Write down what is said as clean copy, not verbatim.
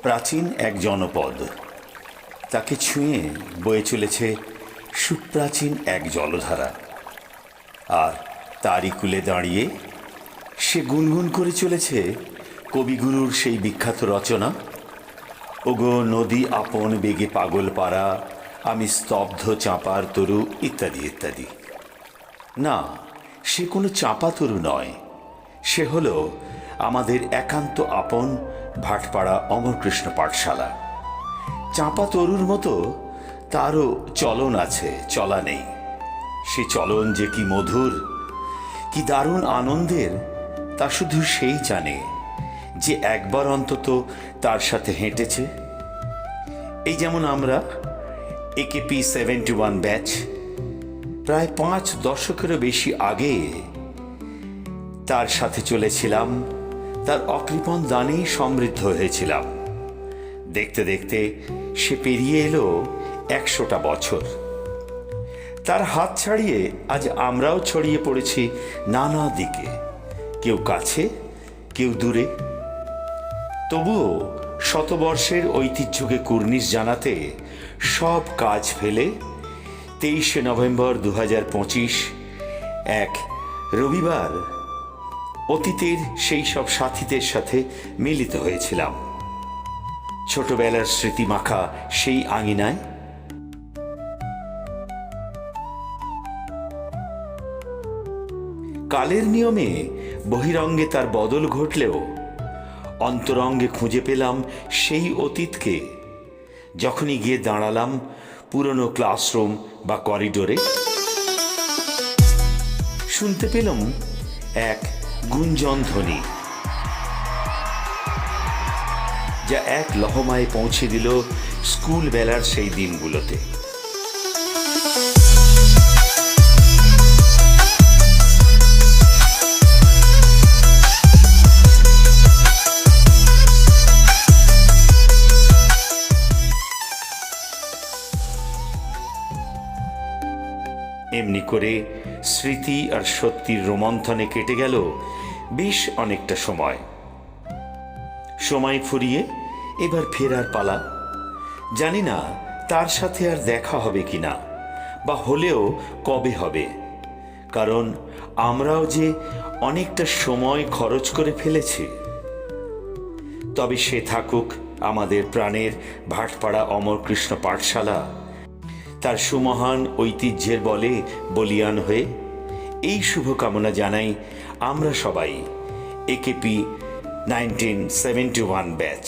প্রাচীন এক জনপদ, তাকে ছুঁয়ে বয়ে চলেছে সুপ্রাচীন এক জলধারা। আর তারই কূলে দাঁড়িয়ে সে গুনগুন করে চলেছে কবিগুরুর সেই বিখ্যাত রচনা, ওগো নদী আপন বেগে পাগল পাড়া, আমি স্তব্ধ চাঁপার তরু, ইত্যাদি ইত্যাদি। না, সে কোনো চাঁপা তরু নয়, সে হলো আমাদের একান্ত আপন ভাটপাড়া অমরকৃষ্ণ পাঠশালা। চাঁপা তরুর মতো তারও চলন আছে, চলা নেই। সে চলন যে কি মধুর, কি দারুণ আনন্দের, তা শুধু সেই জানে যে একবার অন্তত তার সাথে হেঁটেছে। এই যেমন আমরা AKP 71 ব্যাচ প্রায় 5 দশকেরও বেশি আগে তার সাথে চলেছিলাম, তার অকৃপণ দানেই সমৃদ্ধ হয়েছিলাম। দেখতে দেখতে সে পেরিয়ে এলো 100টা বছর। তার হাত ছাড়িয়ে আজ আমরাও ছড়িয়ে পড়েছি নানা দিকে, কেউ কাছে, কেউ দূরে। তবুও শতবর্ষের ঐতিহ্যকে কুর্নিশ জানাতে সব কাজ ফেলে 23শে নভেম্বর 2025 এক রবিবার অতীতের সেই সব সাথীদের সাথে মিলিত হয়েছিলাম ছোটবেলার স্মৃতিমাখা সেই আঙিনায়। কালের নিয়মে বহিরঙ্গে তার বদল ঘটলেও অন্তরঙ্গে খুঁজে পেলাম সেই অতীতকে যখনই গিয়ে দাঁড়ালাম পুরনো ক্লাসরুম বা করিডোরে। শুনতে পেলাম এক গুঞ্জন ধ্বনি, যা এক লহমায় পৌঁছে দিল স্কুল বেলার সেই দিনগুলোতে। এমনি করে স্মৃতি আর সত্যির রোমন্থনে কেটে গেল বেশ অনেকটা সময়। সময় ফুরিয়ে এবার ফেরার পালা। জানি না তার সাথে আর দেখা হবে কিনা, বা হলেও কবে হবে, কারণ আমরাও যে অনেকটা সময় খরচ করে ফেলেছি। তবে সে থাকুক আমাদের প্রাণের ভাটপাড়া অমরকৃষ্ণ পাঠশালা, তার সুমহান ঐতিহ্যের বলে বলিয়ান হয়ে। এই শুভকামনা জানাই আমরা সবাই AKP 1971 ব্যাচ।